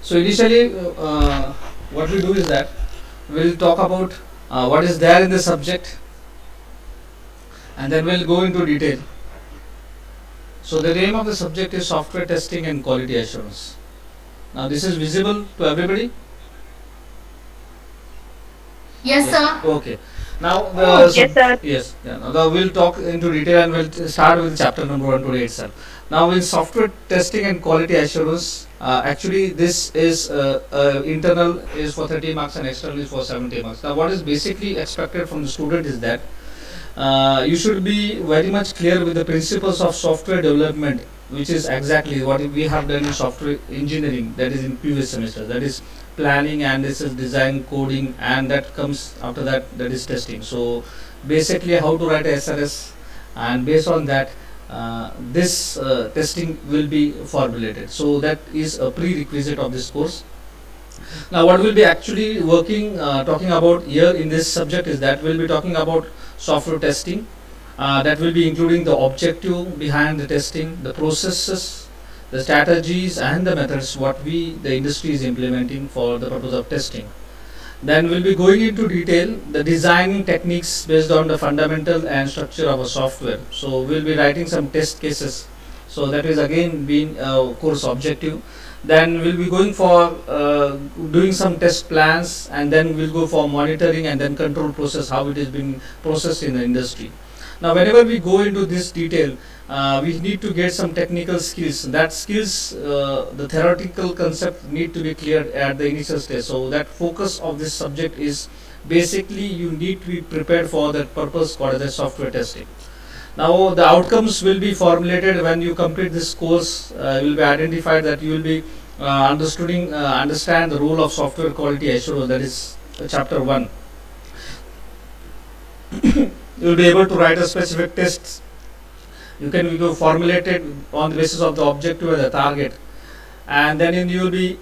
So initially, what we do is that we'll talk about what is there in the subject, and then we'll go into detail. So the name of the subject is software testing and quality assurance. Now this is visible to everybody? Yes, sir. Okay. Now Yes, sir. yes. Yeah, now we'll talk into detail and we'll start with chapter number 1 today itself. Now in software testing and quality assurance, actually this is internal is for 30 marks and external is for 70 marks. Now what is basically expected from the student is that you should be very much clear with the principles of software development, which is exactly what we have done in software engineering, that is in previous semester, that is planning, and this is design, coding, and that comes after that, that is testing. So basically how to write a SRS, and based on that this testing will be formulated. So that is a prerequisite of this course. Now what we'll be actually talking about here in this subject is that we'll be talking about software testing, that will be including the objective behind the testing, the processes, the strategies and the methods what the industry is implementing for the purpose of testing. Then we'll be going into detail the designing techniques based on the fundamental and structure of a software. So we'll be writing some test cases, so that is again being course objective. Then we'll be going for doing some test plans, and then we'll go for monitoring and then control process, how it is being processed in the industry. Now whenever we go into this detail, we need to get some technical skills. That skills, the theoretical concept need to be cleared at the initial stage. So that focus of this subject is basically you need to be prepared for that purpose called as software testing. Now the outcomes will be formulated when you complete this course. You will be identified that you will be understand the role of software quality assurance, that is chapter 1. You will be able to write a specific tests. You can go formulate it on the basis of the objective and the target, and then you will be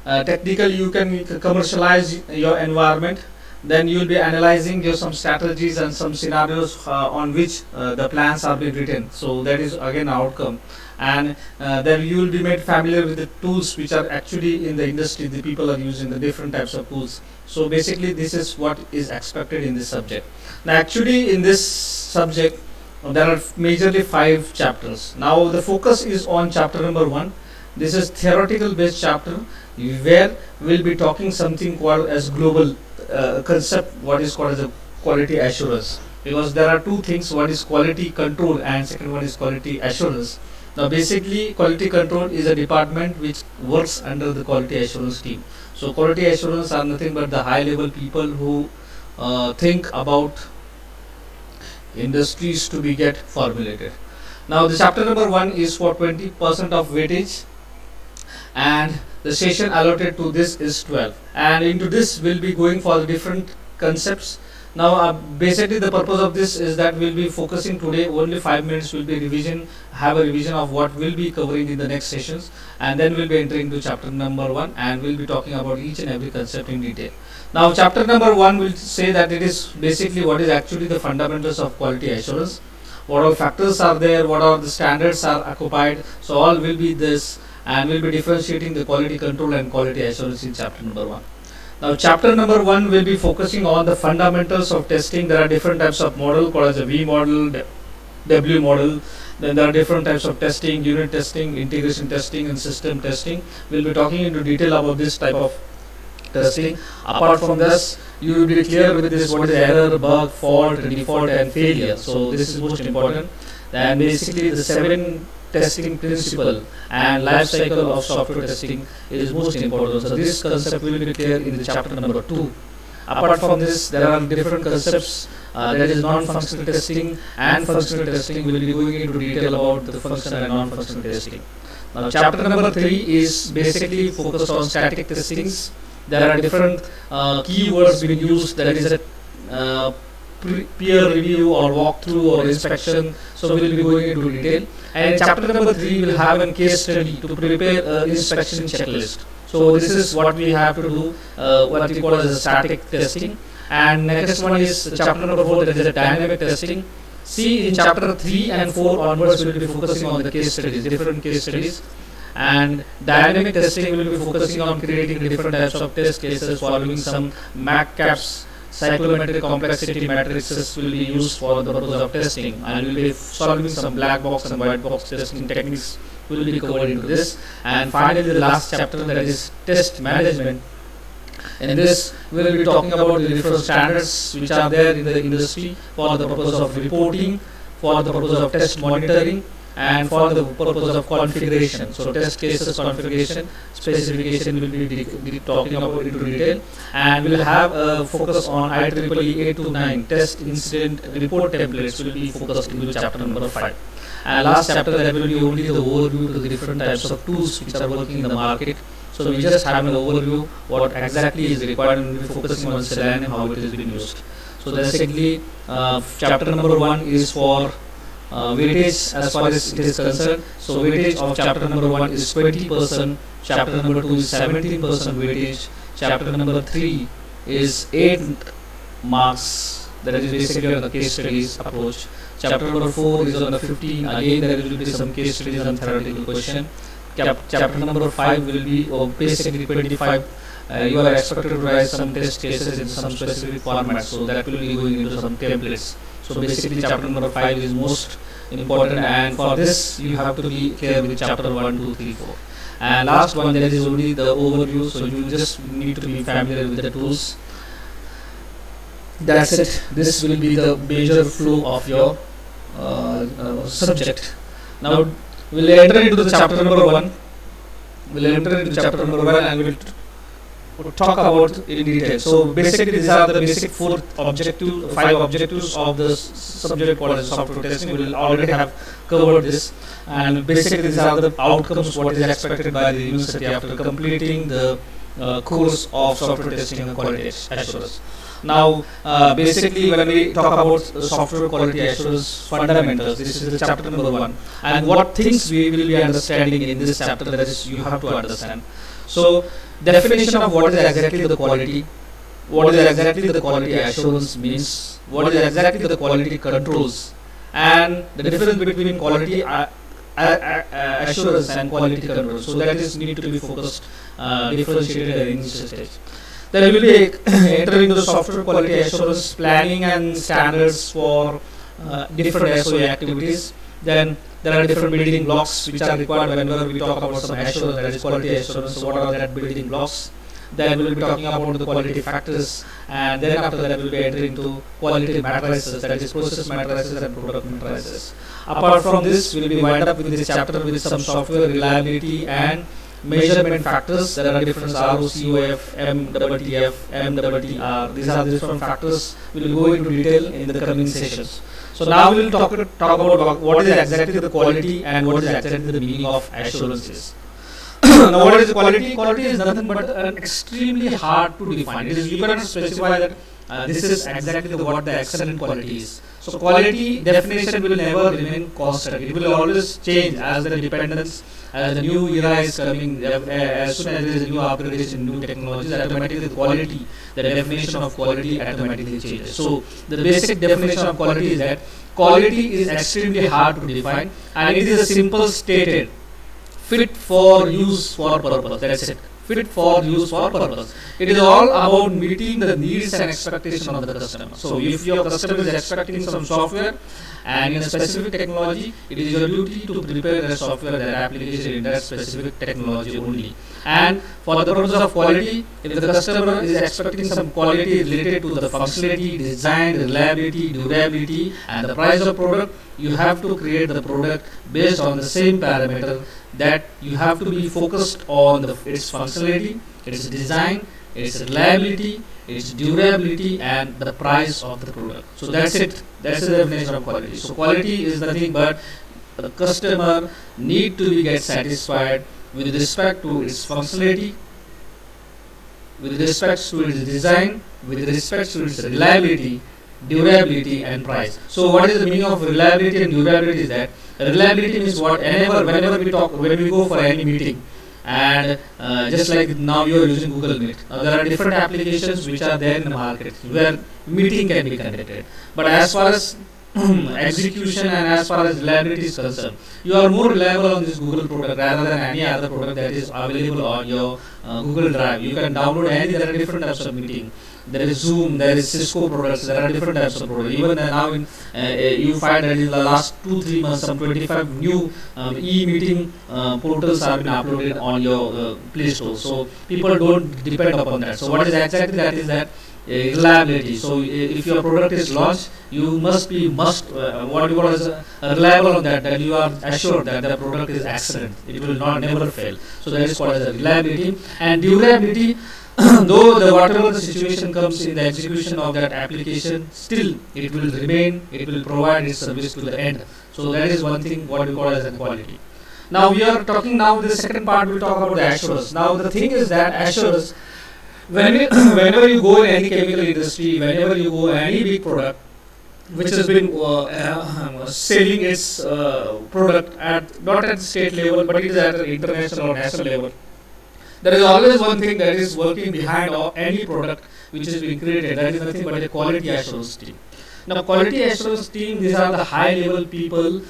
technically you can commercialize your environment. Then you will be analyzing some strategies and some scenarios on which the plans are being written. So that is again outcome, and then you will be made familiar with the tools which are actually in the industry. The people are using the different types of tools. So basically this is what is expected in this subject. Now actually in this subject there are majorly 5 chapters. Now the focus is on chapter number 1. This is theoretical based chapter where we'll be talking something called as global concept, what is called as a quality assurance, because there are two things, one is quality control and second one is quality assurance. Now basically quality control is a department which works under the quality assurance team. So quality assurance are nothing but the high level people who think about industries to be get formulated. Now the chapter number 1 is for 20% of weightage, and the session allotted to this is 12, and into this we'll be going for the different concepts. Now basically the purpose of this is that we'll be focusing today only 5 minutes will be have a revision of what we'll be covering in the next sessions, and then we'll be entering to chapter number 1 and we'll be talking about each and every concept in detail. Now chapter number 1 will say that it is basically what is actually the fundamentals of quality assurance, what all factors are there, what are the standards are occupied. So all will be this, and we'll be differentiating the quality control and quality assurance in chapter number 1. Now chapter number 1 will be focusing on the fundamentals of testing. There are different types of model called as a V model, W model. Then there are different types of testing, unit testing, integration testing and system testing. We'll be talking into detail about this type of testing. Apart from this, you will be clear with this what is error, bug, fault, default and failure. So this is most important. And basically the 7 testing principle and life cycle of software testing is most important. So this concept will be clear in the chapter number 2. Apart from this, there are different concepts, that is non-functional testing and functional testing. We will be going into detail about the functional and non-functional testing. Now chapter number 3 is basically focused on static testings. There are different keywords being used, that is a peer review or walkthrough or inspection. So we will be going into detail, and in chapter number 3 we will have a case study to prepare an inspection checklist. So this is what we have to do, what we call as a static testing. And next one is chapter number 4, that is a dynamic testing. See, in chapter 3 and 4 onwards we will be focusing on the case studies, different case studies. And dynamic testing will be focusing on creating different types of test cases following some MACCAPs. Cyclometric complexity matrices will be used for the purpose of testing, and will be solving some black box and white box testing techniques will be covered into this. And finally, the last chapter, that is test management. In this, we will be talking about the different standards which are there in the industry for the purpose of reporting, for the purpose of test monitoring, and for the purpose of configuration. So test cases configuration specification will be talking about into detail, and we will have a focus on IEEE 829 test incident report templates will be focused into chapter number 5. And last chapter, that will be only the overview to the different types of tools which are working in the market. So we just have an overview what exactly is required, and we'll be focusing on Selenium, how it is being used. So basically, chapter number 1 is for weightage as far as it is concerned. So weightage of chapter number 1 is 20%, chapter number 2 is 17% weightage, chapter number 3 is 8 marks, that is basically on the case studies approach. Chapter number 4 is on the 15, again there will be some case studies and theoretical question. Chapter number 5 will be basically 25. You are expected to write some test cases in some specific format, so that will be going into some templates. So basically chapter number 5 is most important, and for this you have to be clear with chapter 1, 2, 3, 4. And last one, there is only the overview, so you just need to be familiar with the tools. That's it. This will be the major flow of your subject. Now we'll enter into the chapter number 1. We'll enter into chapter number 1 and we'll talk about in detail. So basically these are the basic 5 objectives of the subject called software testing. We will already have covered this, and basically these are the outcomes what is expected by the university after completing the course of software testing and quality assurance. Now basically when we talk about software quality assurance fundamentals, this is the chapter number 1, and what things we will be understanding in this chapter, that is you have to understand. So definition of what is exactly the quality, what is exactly the quality assurance means, what is exactly the quality controls, and the difference between quality assurance and quality control. So that is need to be focused, differentiated in this stage. Then we will be entering into the software quality assurance planning and standards for different SOA activities. Then there are different building blocks which are required whenever we talk about some assurance, that is quality assurance. So what are that building blocks? Then we will be talking about the quality factors, and then after that we will be entering into quality matrices, that is process matrices and product matrices. Apart from this, we will be wind up with this chapter with some software reliability and measurement factors. There are different ROCOF, MTTF, MTTR. These are the different factors. We will go into detail in the coming sessions. So now we will talk about what is exactly the quality and what is exactly the meaning of assurances. Now what is quality? Quality is nothing but extremely hard to define. It is, you cannot specify that this is exactly what the excellent quality is. So quality definition will never remain constant. It will always change as the dependence, as the new era is coming. As soon as there is a new upgradation, new technologies, automatically the quality, the definition of quality automatically changes. So the basic definition of quality is that quality is extremely hard to define, and it is a simple stated fit for use for purpose. That's it. Fit for use for purpose. It is all about meeting the needs and expectations of the customer. So if your customer is expecting some software and in a specific technology, it is your duty to prepare the software, that application in that specific technology only. And for the purpose of quality, if the customer is expecting some quality related to the functionality, design, reliability, durability, and the price of product, you have to create the product based on the same parameter, that you have to be focused on its functionality, its design, its reliability, its durability, and the price of the product. So that's it. That's the definition of quality. So quality is nothing but the customer need to get satisfied with respect to its functionality, with respect to its design, with respect to its reliability, durability, and price. So what is the meaning of reliability and durability? Is that reliability means whenever we go for any meeting, and just like now you are using Google Meet, there are different applications which are there in the market where meeting can be conducted. But as far as execution and as far as reliability is concerned, you are more reliable on this Google product rather than any other product that is available on your Google Drive. You can download any. There are different types of meeting. There is Zoom, there is Cisco products. There are different types of products. Even now, you find that in the last 2-3 months, some 25 new e-meeting portals have been uploaded on your Play Store. So people don't depend upon that. So what is exactly that is that reliability. So if your product is launched, you must be what you call as reliable on that you are assured that the product is excellent. It will not never fail. So that is called as a reliability and durability. Though whatever the situation comes in the execution of that application, still it will remain. It will provide its service to the end. So that is one thing what we call as a quality. Now we are talking now the second part. We talk about the assurance. Now the thing is that assurance. Whenever you go in any chemical industry, whenever you go any big product which has been selling its product at not at the state level but it is at an international or national level, there is always one thing that is working behind any product which is being created. That is nothing but a quality assurance team. Now, quality assurance team, these are the high level people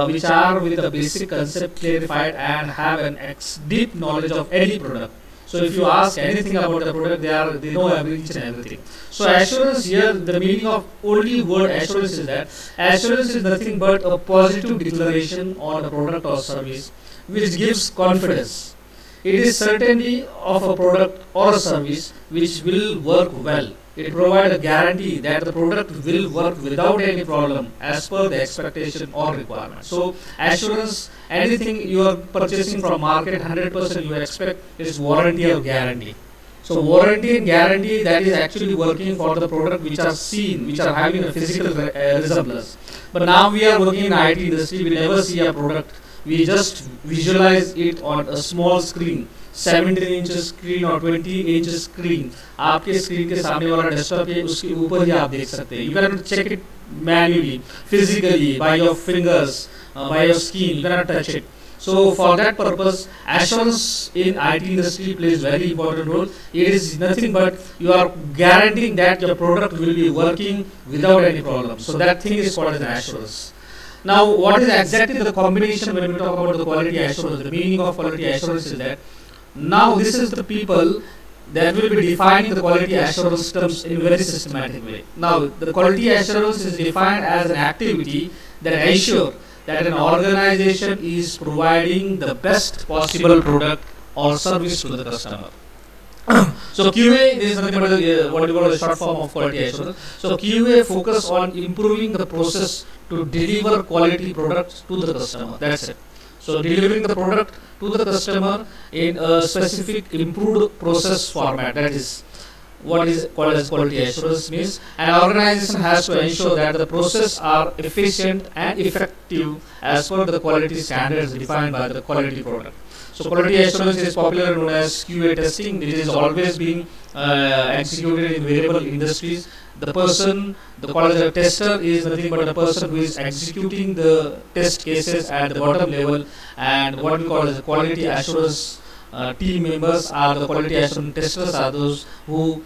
which are with the basic concept clarified and have an deep knowledge of any product. So if you ask anything about the product, they know each and everything. So assurance here, the meaning of only word assurance is that assurance is nothing but a positive declaration on a product or service which gives confidence. It is certainty of a product or a service which will work well. It provides a guarantee that the product will work without any problem as per the expectation or requirement. So assurance, anything you are purchasing from market, 100% you expect is warranty or guarantee. So warranty and guarantee, that is actually working for the product which are seen, which are having a physical resemblance. But now we are working in IT industry, we never see a product, we just visualize it on a small screen. 17 inches screen और 20 inches screen आपके screen के सामने वाला desktop है उसके ऊपर ही आप देख सकते हैं. You cannot check it manually, physically, by your fingers, by your skin. You cannot touch it. So for that purpose, assurance in IT industry plays very important role. It is nothing but you are guaranteeing that your product will be working without any problem. So that thing is called as an assurance. Now, what is exactly the combination when we talk about the quality assurance? The meaning of quality assurance is that now this is the people that will be defining the quality assurance terms in a very systematic way. Now, the quality assurance is defined as an activity that ensures that an organization is providing the best possible product or service to the customer. So QA, this is nothing but what you call the short form of quality assurance. So QA focus on improving the process to deliver quality products to the customer. That's it. So delivering the product to the customer in a specific improved process format. That is what is called as quality assurance means. An organization has to ensure that the process are efficient and effective as per the quality standards defined by the quality product. So quality assurance is popularly known as QA testing. It is always being executed in variable industries. The person, the quality tester, is nothing but a person who is executing the test cases at the bottom level, and what we call as the quality assurance team members are the quality assurance testers, are those who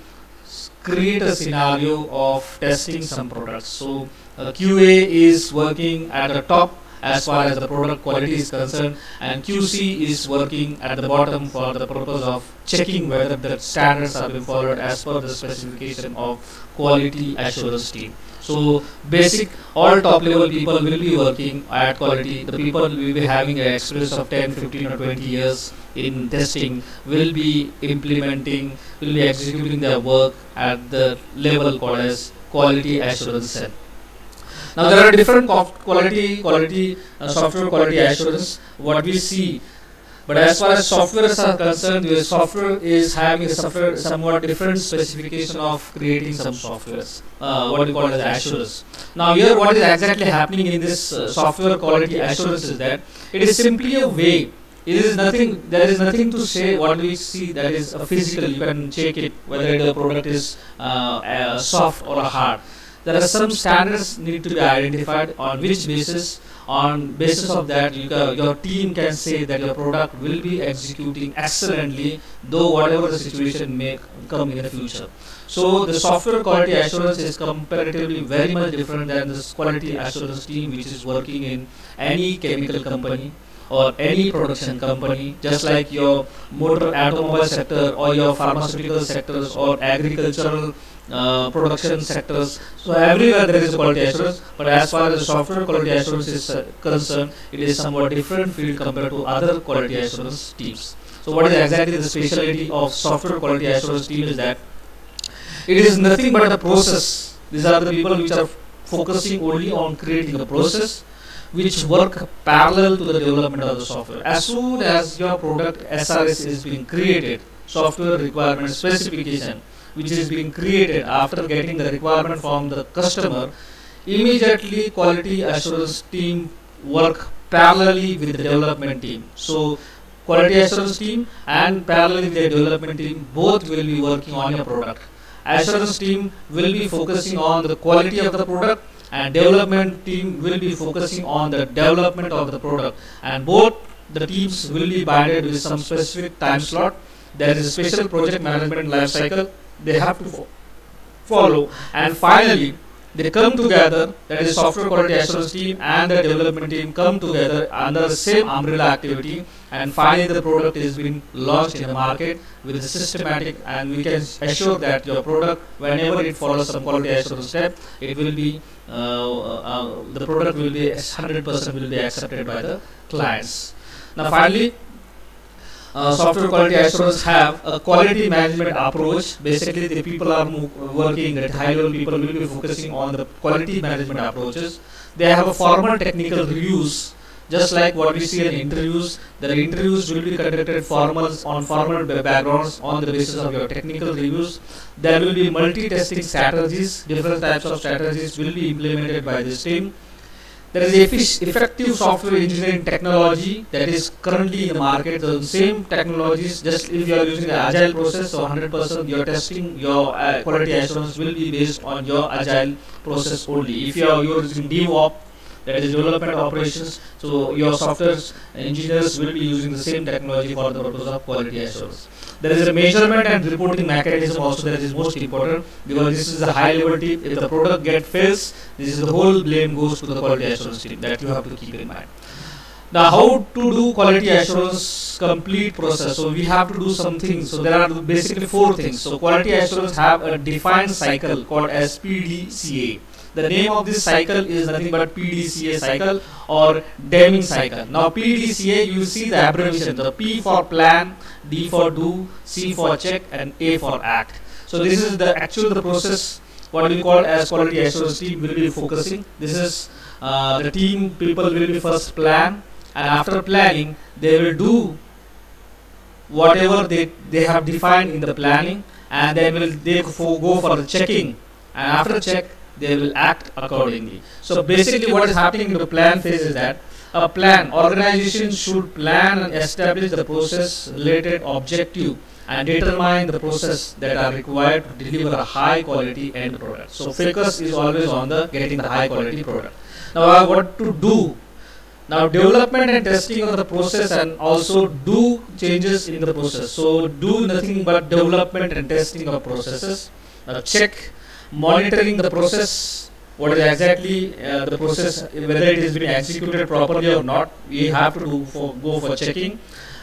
create a scenario of testing some products. So QA is working at the top as far as the product quality is concerned, and QC is working at the bottom for the purpose of checking whether the standards are being followed as per the specification of quality assurance team. So basic, all top level people will be working at quality. The people will be having an experience of 10, 15 or 20 years in testing, will be implementing, will be executing their work at the level called as quality assurance cell. Now there are different software quality assurance what we see, but as far as software is concerned, the software is having a somewhat different specification of creating some softwares, what we call as assurance. Now here what is exactly happening in this software quality assurance is that it is simply a way. It is nothing. There is nothing to say. What we see, that is a physical. You can check it whether the product is soft or hard. There are some standards need to be identified on which basis On basis of that, your team can say that your product will be executing excellently, though whatever the situation may come in the future. So the software quality assurance is comparatively very much different than this quality assurance team which is working in any chemical company or any production company, just like your motor automobile sector or your pharmaceutical sectors or agricultural production sectors. So everywhere there is a quality assurance, but as far as software quality assurance is concerned, it is somewhat different field compared to other quality assurance teams. So what is exactly the specialty of software quality assurance team is that it is nothing but a process. These are the people which are focusing only on creating a process which work parallel to the development of the software. As soon as your product SRS is being created, software requirement specification which is being created after getting the requirement from the customer, immediately quality assurance team work parallelly with the development team. So quality assurance team and parallelly with the development team both will be working on your product. Assurance team will be focusing on the quality of the product and development team will be focusing on the development of the product, and both the teams will be binded with some specific time slot. There is a special project management life cycle they have to follow, and finally they come together, that is software quality assurance team and the development team come together under the same umbrella activity, and finally the product is being launched in the market with a systematic, and we can assure that your product, whenever it follows some quality assurance step, it will be the product will be 100% will be accepted by the clients. Now finally, software quality assurance have a quality management approach. Basically, the people are working at high level, people will be focusing on the quality management approaches. They have a formal technical reviews, just like what we see in interviews. The interviews will be conducted on formal backgrounds on the basis of your technical reviews. There will be multi-testing strategies, different types of strategies will be implemented by this team. There is effective software engineering technology that is currently in the market. The same technologies, just if you are using the agile process, so 100% your testing, your quality assurance will be based on your agile process only. If you are using DevOps, that is development operations, so your software engineers will be using the same technology for the purpose of quality assurance. There is a measurement and reporting mechanism also that is most important, because this is a high level team. If the product fails, this is the whole blame goes to the quality assurance team. That you have to keep in mind. Now, how to do quality assurance complete process? So we have to do some things. So there are basically 4 things. So quality assurance have a defined cycle called as PDCA. The name of this cycle is nothing but PDCA cycle or Deming cycle. Now PDCA, you see the abbreviation, the P for plan, D for do, C for check, and A for act. So this is the process what we call as quality assurance team will be focusing. This is the team people will be first plan, and after planning they will do whatever they have defined in the planning, and then they go for the checking, and after check they will act accordingly. So basically what is happening in the plan phase is that a plan organization should plan and establish the process related objective and determine the process that are required to deliver a high quality end product. So focus is always on the getting the high quality product. Now what to do? Now development and testing of the process, and also do changes in the process. So do nothing but development and testing of processes. Check monitoring the process, what is exactly the process, whether it is being executed properly or not, we have to go for checking.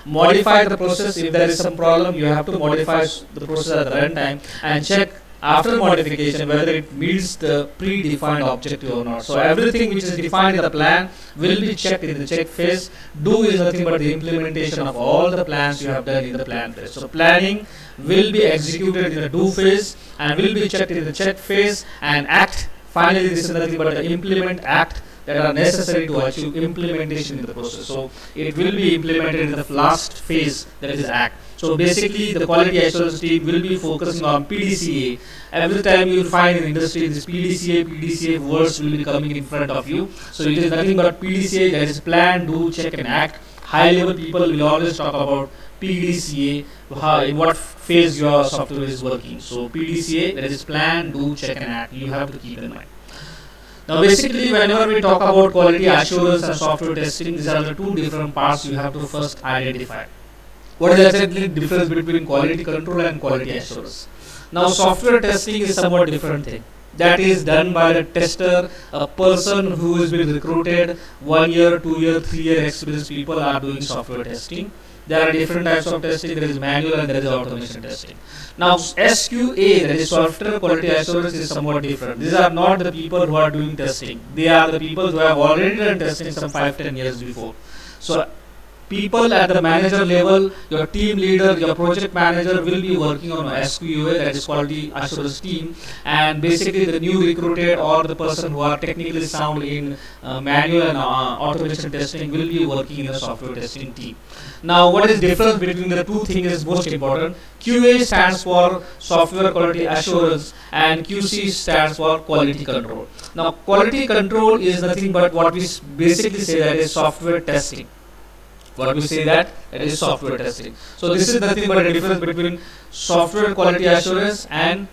Modify the process, if there is some problem you have to modify the process at the runtime, and check after modification whether it meets the predefined objective or not. So everything which is defined in the plan will be checked in the check phase. Do is nothing but the implementation of all the plans you have done in the plan phase. So planning will be executed in the do phase and will be checked in the check phase, and act, finally this is nothing but the implement act that are necessary to achieve implementation in the process. So it will be implemented in the last phase, that is act. So basically the quality assurance team will be focusing on PDCA. Every time you will find in industry this PDCA words will be coming in front of you. So it is nothing but PDCA, that is plan, do, check and act. High level people will always talk about PDCA, in what phase your software is working. So PDCA, that is plan, do, check and act, you have to keep in mind. Now basically whenever we talk about quality assurance and software testing, these are the two different parts you have to first identify. What is exactly the difference between quality control and quality assurance? Now software testing is somewhat different thing. That is done by the tester, a person who has been recruited, 1 year, 2 year, 3 year experienced people are doing software testing. There are different types of testing. There is manual and there is automation testing. Now SQA, that is software quality assurance, is somewhat different. These are not the people who are doing testing. They are the people who have already done testing some 5-10 years before. So people at the manager level, your team leader, your project manager will be working on SQA, that is quality assurance team, and basically the new recruited or the person who are technically sound in manual and automation testing will be working in the software testing team. Now what is difference between the two things is most important. QA stands for software quality assurance and QC stands for quality control. Now quality control is nothing but what we basically say that is software testing. What we say that it is software testing. So this is nothing but a difference between software quality assurance and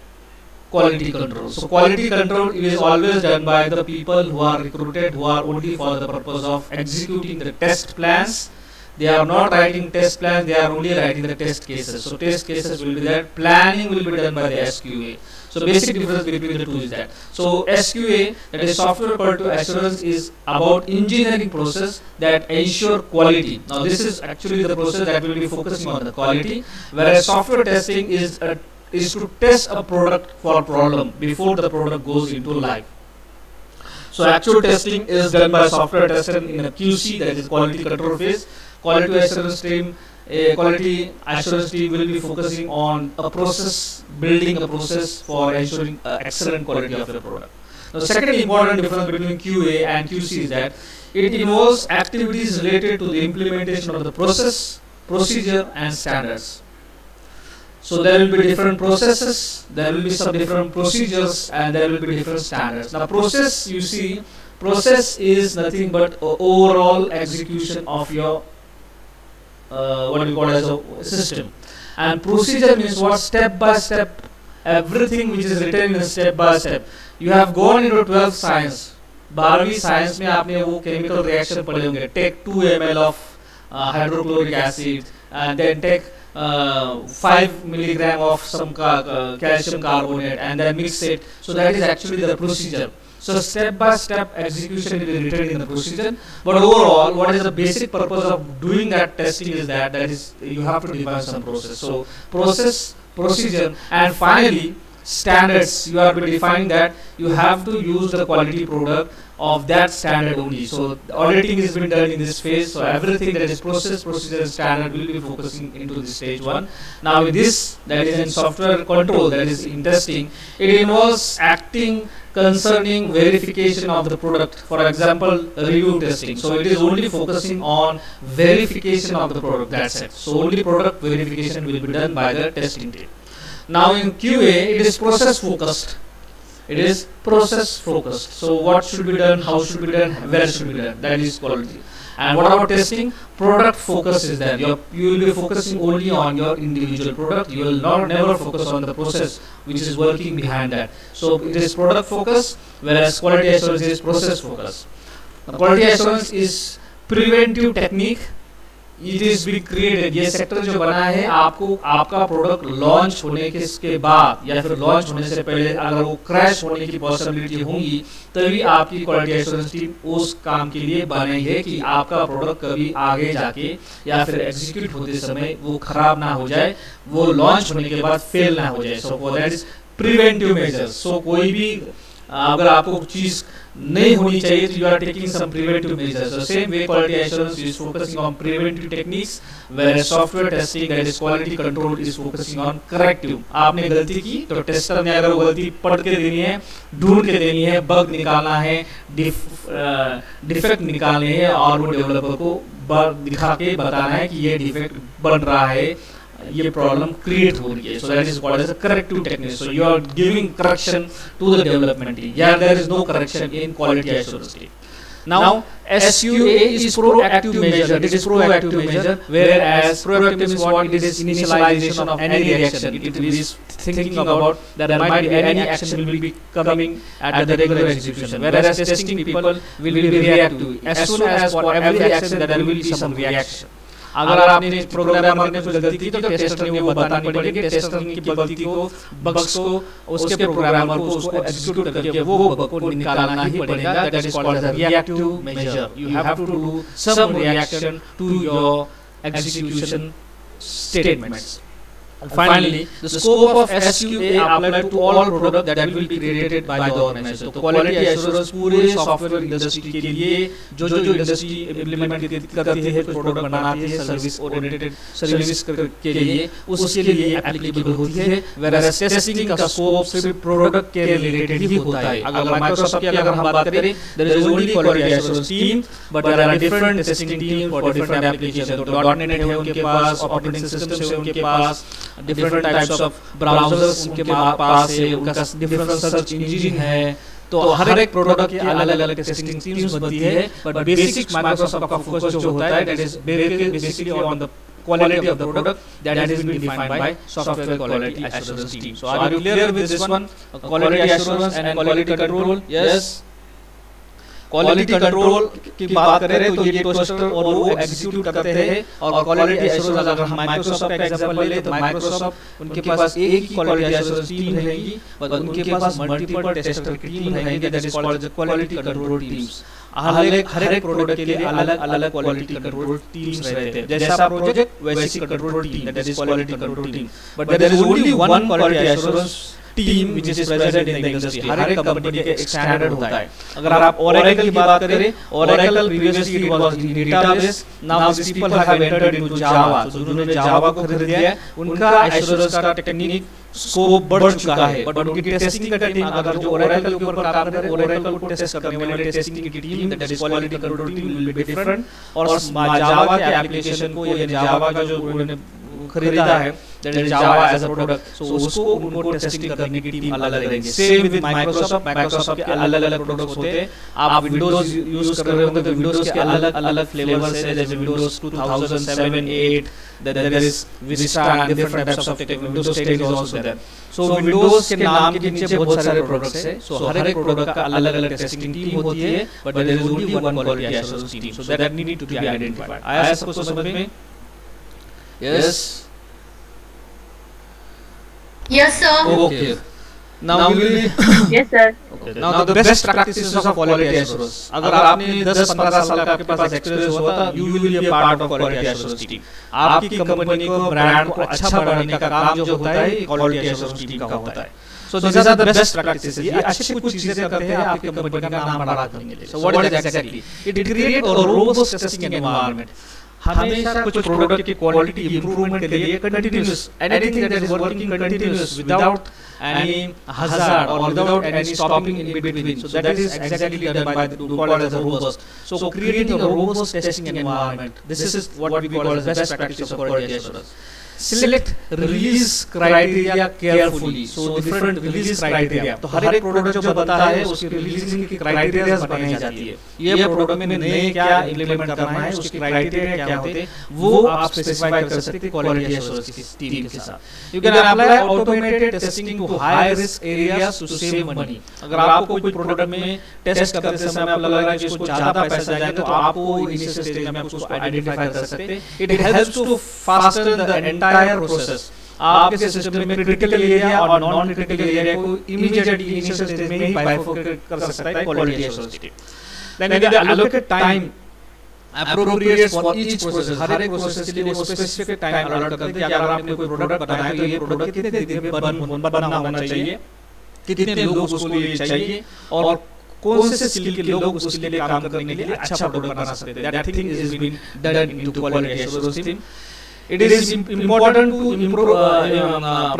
quality control. So quality control is always done by the people who are recruited, who are only for the purpose of executing the test plans. They are not writing test plans, they are only writing the test cases. So test cases will be there, planning will be done by the SQA. So basic difference between the two is that. So SQA, that is software quality assurance, is about engineering process that ensure quality. Now this is actually the process that will be focusing on the quality, whereas software testing is to test a product for a problem before the product goes into live. So actual testing is done by software tester in a QC, that is quality control phase. Quality assurance team will be focusing on a process, building a process for ensuring excellent quality of the product. The second important difference between QA and QC is that it involves activities related to the implementation of the process, procedure and standards. So there will be different processes, there will be some different procedures, and there will be different standards. Now process, you see, process is nothing but overall execution of your what we call as a system, and procedure means what? Step by step, everything which is written in step by step. You have gone into 12th science, 12वीं science में आपने वो chemical reaction पढ़े होंगे. Take 2 ml of hydrochloric acid and then take 5 milligram of some calcium carbonate and then mix it. So that is actually the procedure. So step by step execution will be written in the procedure, but overall what is the basic purpose of doing that testing is that is you have to define some process. So process, procedure, and finally standards. You are defining that you have to use the quality product of that standard only. So the auditing is been done in this phase. So everything that is process, procedure, and standard will be focusing into this stage 1. Now with this, that is in software control, that is in testing, it involves acting concerning verification of the product. For example, review testing. So it is only focusing on verification of the product. That's it. So only product verification will be done by the testing team. Now in QA, it is process focused. It is process focused. So what should be done, how should be done, where should be done, that is quality. And what about testing? Product focus is there. You will be focusing only on your individual product. You will never focus on the process which is working behind that. So it is product focus, whereas quality assurance is process focus. Now, quality assurance is preventive technique. It is being created. ये sector जो बना है, आपको आपका product launch होने के बाद या फिर लॉन्च होने से पहले अगर वो क्रैश होने की पॉसिबिलिटी होगी, तभी आपकी क्वालिटी एश्योरेंस टीम उस काम के लिए बनी है कि आपका प्रोडक्ट कभी आगे जाके या फिर एग्जीक्यूट होते समय वो खराब ना हो जाए, वो लॉन्च होने के बाद फेल ना हो जाए. So that is preventive measures. So कोई भी अगर आपको चीज नहीं होनी चाहिए तो you are taking some preventive measures. The same way quality assurance is focusing on preventive techniques, where software testing that is quality control is focusing on corrective. आपने गलती की तो टेस्टर ने अगर वो गलती पढ़ के देनी है, ढूंढ के देनी है, बग निकालना है, डिफेक्ट निकालने हैं और वो डेवलपर को दिखा के बताना है कि ये डिफेक्ट बन रहा है, ये प्रॉब्लम क्रिएट हो रही है. So that is called as a corrective technique. So you are giving correction to the development team. या there is no correction in quality assurance team. Now, SQA is proactive measure. It is proactive measure, whereas proactive is what? It is initialization of any reaction. It is thinking about that there might be any action will be coming at the regular execution. Whereas testing people will be reactive. As soon as for every action there will be some reaction. अगर आपने programmer ने कुछ गलती की तो tester ने वो बतानी पड़ेगी, टेस्टर की गलती को, बग्स को उसके प्रोग्रामर को उसको एग्जीक्यूट करके वो बग को निकालना ही पड़ेगा. That is called as a reactive measure. You have to do some reaction to your execution statements. And finally, the scope of SQA applied to all products that will be created by the organization. तो quality assurance पूरे software industry के लिए जो industry implement करती है, product बनाती है, service oriented service के लिए, उसके लिए एप्लीकेबल होती है. whereas टेस्टिंग का स्कोप सिर्फ प्रोडक्ट के रिलेटेड ही होता है. अगर माइक्रोसॉफ्ट की अगर हम बात करें, there is only quality assurance team, but there are different testing team for different applications. तो .NET है उनके पास, ऑपरेटिंग सिस्टम है उनके पास, डिफरेंट टाइप्स ऑफ ब्राउजर्स उनके पास है, उनका डिफरेंट सर्च इंजन है. तो हर एक प्रोडक्ट की अलग-अलग टेस्टिंग टीम्स बनती है. बट बेसिक माइक्रोसॉफ्ट का फोकस जो होता है, that is basically on the quality of the product that is being defined by software quality assurance team. So are you clear with this one? Quality assurance and quality control? Yes. Quality control की बात करें तो ये toaster और वो execute करते हैं. और क्वालिटी एश्योरेंस अगर हम माइक्रोसॉफ्ट का एग्जांपल ले तो माइक्रोसॉफ्ट उनके पास एक ही क्वालिटी एश्योरेंस टीम रहेगी, पर उनके पास मल्टीपल टेस्टर की टीम रहेगी. That is called quality control teams. हर एक प्रोडक्ट के लिए अलग क्वालिटी कंट्रोल टीम्स रहते हैं. जैसा प्रोजेक्ट वैसी control team, that is quality control team. But there is only one quality assurance team which is present in the industry. हर एक कंपनी के एक स्टैंडर्ड होता है. अगर आप ओरेकल की बात करें, Oracle previously it was in database. Now this people have entered into Java. तो जिन्होंने जावा को खरीद लिया, उनका एश्योरेंस का टेक्निक स्कोप बढ़ चुका है. बट उनकी टेस्टिंग का टीम अगर जो ओरेकल के ऊपर काम कर रहे हैं, ओरेकल को टेस्ट करने वाले टेस्टिंग की team, that is quality control team, will be different. और जावा के एप्लीकेशन को या जावा का जो उन्होंने खरीदा है, that is Java as a product, so उसको उनको टेस्टिंग करने की टीम अलग रहेगी. सेम विद माइक्रोसॉफ्ट के अलग-अलग प्रोडक्ट्स होते हैं. आप विंडोज यूज कर रहे होंगे तो विंडोज के अलग-अलग फ्लेवर्स है, जैसे Windows 2007, 8, there is Vista and different types of Windows 10 is also there. So Windows के नाम के नीचे बहुत सारे प्रोडक्ट्स है. सो हर एक प्रोडक्ट का अलग-अलग टेस्टिंग टीम होती है, but there is only one quality assurance team. So that need to be identified. आया सबको समझ में? Yes. Yes, sir. Okay. Now we will be Yes, sir. okay. Now the best practices of quality assurance. अगर आपने 10-15 साल का आपके पास experience होता, you will be a part of quality assurance team. आपकी कंपनी को, ब्रांड को अच्छा बनाने का काम जो होता है, क्वालिटी एश्योरेंस टीम का होता है. So these are the best practices. ये अच्छी कुछ चीजें करते हैं आपकी कंपनी का नाम बढ़ा करने के लिए. So what is exactly? It creates a robust testing environment. हमेशा कुछ प्रोडक्ट की क्वालिटी इंप्रूवमेंट के लिए continuous, anything that is working continuous without any hazard or without any stopping in between. So that is exactly done by the called as a robust. So creating a robust testing environment. This is what we call as best practice of quality assurance. Select release criteria carefully. So different release criteria. तो हर एक product जो बनता है उसकी releasing की criteria बनाई जाती है. ये प्रोडक्ट में नए क्या इंप्लीमेंट करना है, उसके क्राइटेरिया क्या होते हैं, वो आप स्पेसिफाई कर सकते हैं क्वालिटी एश्योरेंस की टीम के साथ. You can apply automated testing to high risk areas to save money. अगर आपको कोई प्रोडक्ट में टेस्ट करते समय आपको लग रहा है कि इसको ज्यादा पैसा जाएगा, तो आप वो इनिशियल स्टेज में उसको आइडेंटिफाई कर सकते हैं. It helps to fasten the entire process. आपके सिस्टम में क्रिटिकल एरिया और नॉन क्रिटिकल एरिया को इमीडिएटली इनिशियल स्टेज में ही बाइफरकेट कर सकता है quality assurance team. Then the allocated time appropriate for each process. हर एक प्रोसेस के लिए वो स्पेसिफिक टाइम अलॉट करते हैं कि अगर आपने कोई प्रोडक्ट बनाया है तो ये प्रोडक्ट कितने दिन में बनना होना चाहिए, कितने लोग उसको लिए चाहिए, और कौन से स्किल के लोग उसके लिए काम करने के लिए अच्छा प्रोडक्ट बना सकते हैं. That thing is being done into quality assurance team. it is important to improve,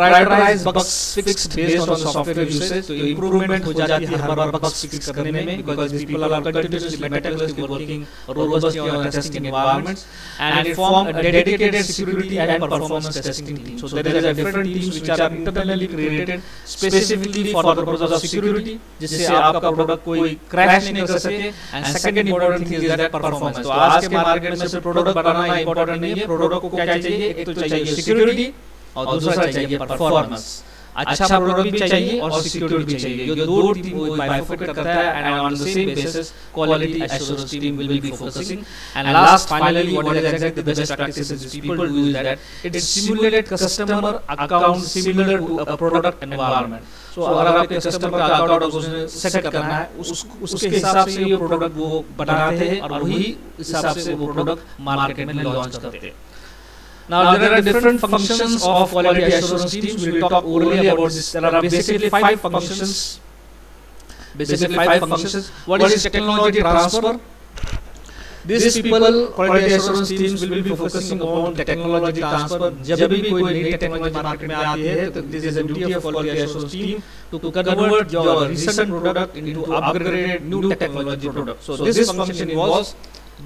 prioritize bugs fixed based on the software usage. So improvement हो जाती है हर बार bugs fix करने में, because these people are continuously meticulously working robustly on testing environments, and it form a dedicated security and performance testing team. So there is a different teams which are internally created specifically for the purpose of security, जिससे आपका product कोई crash नहीं कर सके. And second important thing is that performance. तो आज के market में सिर्फ प्रोडक्ट बनाना इम्पोर्टेंट नहीं है, प्रोडक्ट को क्या चाहिए, एक तो चाहिए सिक्योरिटी और दूसरा चाहिए परफॉर्मेंस. अच्छा प्रोडक्ट भी चाहिए और सिक्योरिटी भी चाहिए. ये दो टीम को बाइफर्केट करता है, and on the same basis quality assurance team will be focusing. And last finally what is exactly the best practices people do is that it simulate customer account similar to a product environment. So अगर आपके customer का account set करना है, उसके हिसाब से ये product वो बनाते हैं और वही हिसाब से वो प्रोडक्ट मार्केट में लॉन्च करते हैं. Now there are different functions of quality assurance teams. We will talk orally about this. There are basically five functions. What is technology transfer? These people, quality assurance teams, will be focusing on technology transfer. जब भी कोई नई technology market में आती है, तो this is a duty of quality assurance team to convert your recent product into upgraded new technology product. So this function involves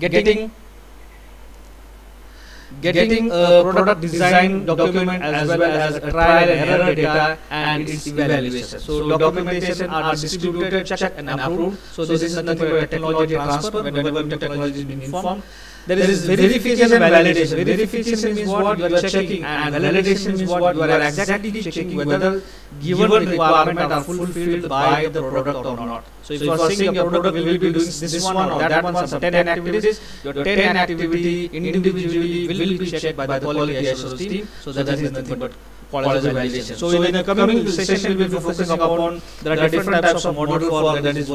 getting a product design document as well as a trial and error data and its evaluation. So documentation are distributed, checked and approved. So this is nothing but a technology transfer. Whenever new technology is being informed, there is verification and validation. Verification means what you are checking, and validation means what you are exactly checking whether given requirement are fulfilled by the product or not. So if you are saying your product will be doing this one or that one, some 10 activities, your 10 activity individually will be checked by the quality assurance team. So that is nothing but quality validation. So in the coming session we will be focusing upon, there are different types of model for that is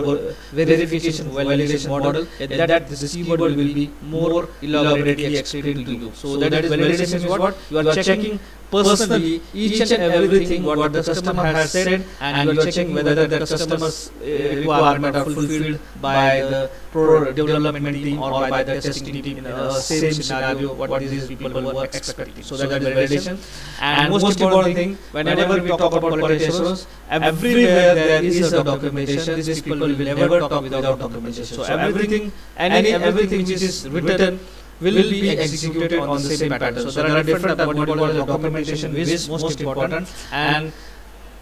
verification validation model, that this keyword will be more elaborately explained to you. So that is validation is what you are checking personally each and everything what the customer has said, and you are checking whether the customer's requirement are fulfilled by the product development team or by the testing team in the same scenario what these people were expecting. So that is validation. And most important thing, whenever we talk about quality assurance, everywhere there is a documentation. These people will never talk without documentation. So everything which is written will be executed on the same pattern. So there are different types of documentation which is most important, and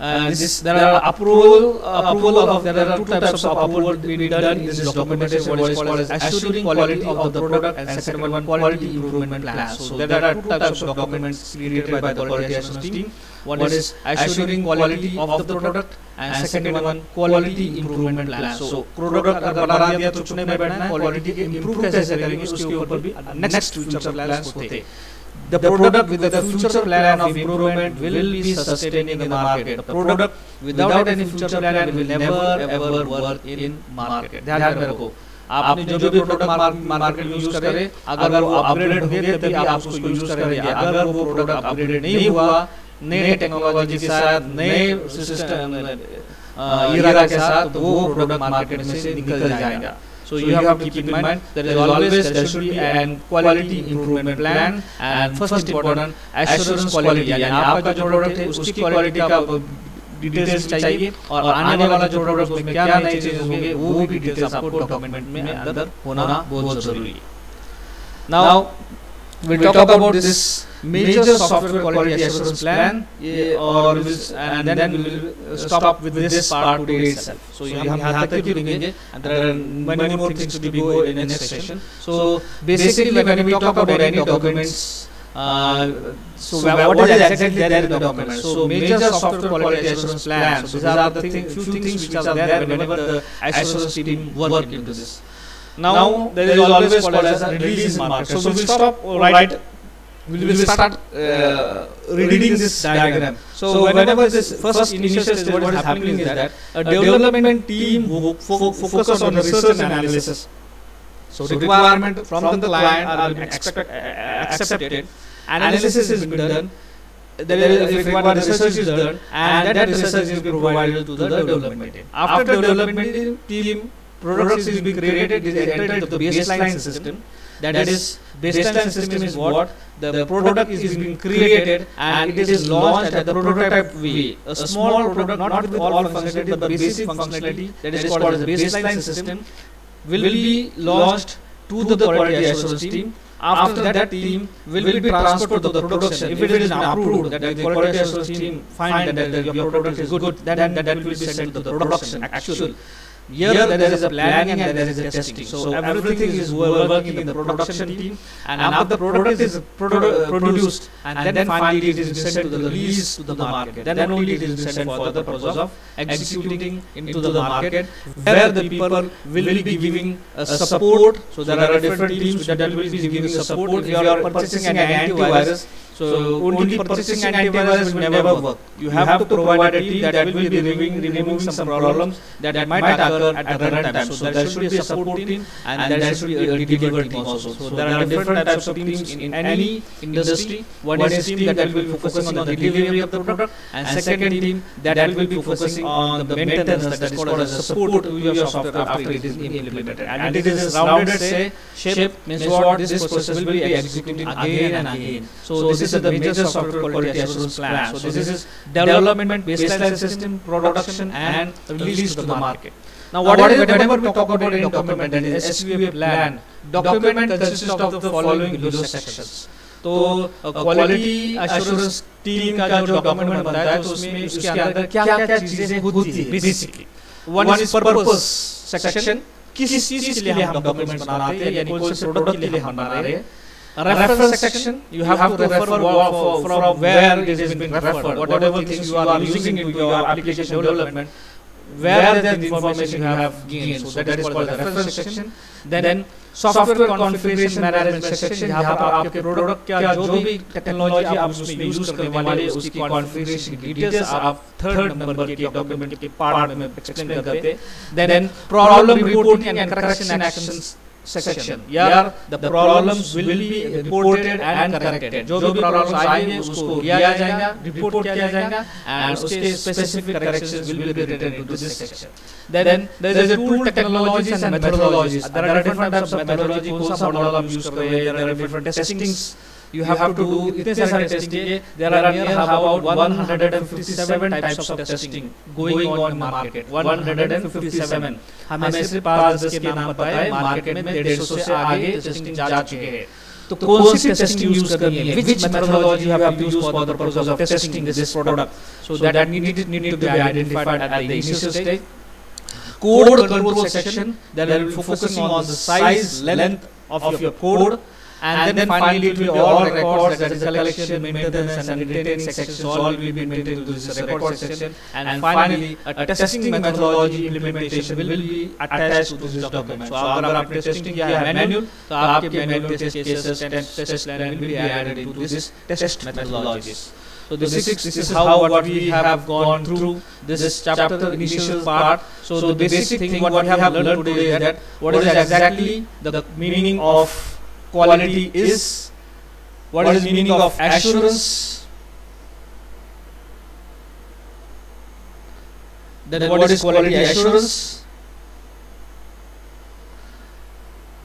there are approval of there are two types of approval to be done in this documentation. What is called as assuring quality of the product, and second one quality improvement plan. So there are two types of documents created by the quality assurance team. One is assuring quality of the product, and second one quality improvement plan. So product अगर बना दिया तो चुनने में बैठना है, quality improve कैसे करेंगे उसके ऊपर भी next future plans होते हैं. The product with the future plan of improvement will be sustaining in the market. The product without any future plan will never ever work in market. ध्यान में रखो, आपने जो भी प्रोडक्ट मार्केट में use करे, अगर वो अपग्रेड होंगे तभी आप उसको यूज करेंगे. अगर वो प्रोडक्ट अपग्रेड नहीं हुआ, नए टेक्नोलॉजी के साथ, नए सिस्टम इरा के साथ, तो वो प्रोडक्ट मार्केट में से निकल जाएगा. So you have to keep in mind there is always there should be an quality improvement plan, and first important assurance quality. यानी आपका जो प्रोडक्ट है उसकी क्वालिटी का डिटेल्स चाहिए, और आने वाला जो प्रोडक्ट उसमें क्या नए चीजें होंगे वो भी डिटेल्स आपको डॉक्यूमेंट में अंदर होना बहुत जरूरी है. Now we talk about this major software quality assurance plan, and then we will stop with this part today itself. So हम यहाँ तक ही रुकेंगे, and there are many more things to go in the next session. So basically when we talk about any documents, so what is exactly there in the document? So major software quality assurance plan. So these are the few things which are there whenever the assurance team work into this. Now there is always called as a release in market. So we'll stop right. We will start reading this diagram. So whenever this first initial stage, what is happening is that a development team will focus on research and analysis. So requirement from the client are being accepted. Analysis is being done. There is required research is done, and that research is provided to the development team. After the development team, products is being created, is entered into the baseline system. that is baseline system is what the product is being created and it is launched at the prototype way. A small product, not with all functionality, but the basic functionality that is called as a baseline system will be launched to the quality assurance team. After that team will be transferred to the production. If it is approved that the quality assurance team find that your product is good, then that will be sent to the production actual. Here there is a planning and there is a testing. So everything is working in the production team, and after the product is produced, and then finally it is sent to the release to the market. Then only it is sent for the purpose of executing into the market, where the people will be giving support. So there are different teams that will be giving support. If you are purchasing an antivirus, so only purchasing antivirus will never work. You have to provide a team that will be removing some problems that might occur at the runtime. So there should be a support team and there should be a delivery team also. So there are different types of teams in any industry. One is team that will be focusing on the delivery of the product, and second team that will be focusing on the maintenance, that is called as a support to your software after it is implemented. And it is a rounded shape, means what this process will be executing again and again. So this is the major software quality assurance plan. So this is development, baseline system, production, and release to the market. Now whenever we talk about a document, that is SQA plan, document consists of the following below sections. तो quality assurance team का जो document बनता है तो उसमें उसके अंदर क्या क्या चीजें होती है basically. One is purpose section, किस चीज के लिए हम डॉक्यूमेंट बनाते हैं, यानी कौन से प्रोडक्ट के लिए हम बना रहे हैं. Reference section, you have to refer from where it has been referred, whatever things you are using in your application development, where the information you have gained. So that is called the reference section. Then software configuration management section, जहाँ पर आपके product क्या जो भी technology आप उसमें use करने वाले हैं उसकी कॉन्फ़िगरेशन डिटेल्स आप थर्ड नंबर के डॉक्यूमेंट के पार्ट में एक्सप्लेन करते हैं. Then problem reporting and correction actions section. Here the problems will be reported and corrected. जो भी problems आएंगे उसको लिया जाएगा, report किया जाएगा, and उसके specific corrections will be written into this section. Then there is a tool technologies and methodologies. There are different types of methodology. कौन सा model आप use कर रहे हैं? There are different testings you have to do. इतने सारे testing है. There are near about 157 types of testing going on in the market. 157. हमें सिर्फ 5-10 के नाम पता है. मार्केट में 150 से आगे टेस्टिंग जा चुके हैं. तो कौन सी टेस्टिंग यूज करनी है? Which methodology you have to use for the purpose of testing this product? So that need to be identified at the initial stage. Code control section, that will be focusing on the size, length of your code. And then finally it will be all records, that is the collection, maintenance and retaining sections, all will be maintained to this record section. And finally a testing methodology implementation will be attached to this document. So अगर आपने testing किया है manual, तो आपके manual test cases and test plan will be added into this test methodologies. So this is how what we have gone through this chapter initial part. So the basic thing what we have learned today is that what is exactly the meaning of quality is, what is the meaning of assurance, then what is quality assurance,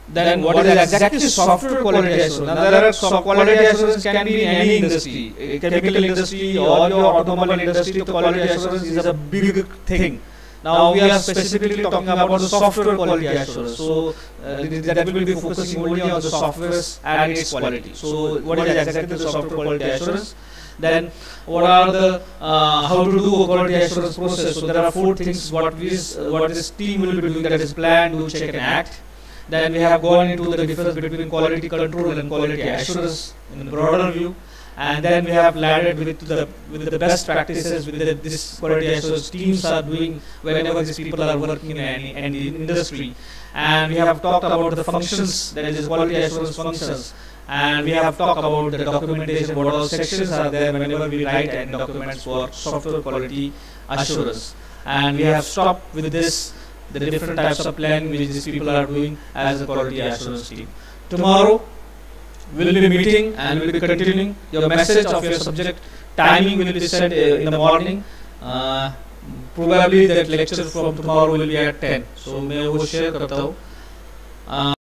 then what is exactly software quality assurance. Now there are quality assurance can be in any industry, chemical industry or your automobile industry. Quality assurance is a big thing. Now we are specifically talking about the software quality assurance. So that will be focusing only on the software and its quality. So what is exactly the software quality assurance? Then what are the how to do a quality assurance process? So there are 4 things what this team will be doing, that is plan, do, check and act. Then we have gone into the difference between quality control and quality assurance in a broader view. And then we have landed with the best practices with this quality assurance teams are doing whenever these people are working in any industry. And we have talked about the functions, that is quality assurance functions. And we have talked about the documentation, what all sections are there whenever we write any documents for software quality assurance. And we have stopped with this, the different types of planning which these people are doing as a quality assurance team. Tomorrow we will be meeting and we will be continuing. Your message of your subject timing will be sent in the morning. Probably that lecture from tomorrow will be at 10. So मैं वो share करता हूँ.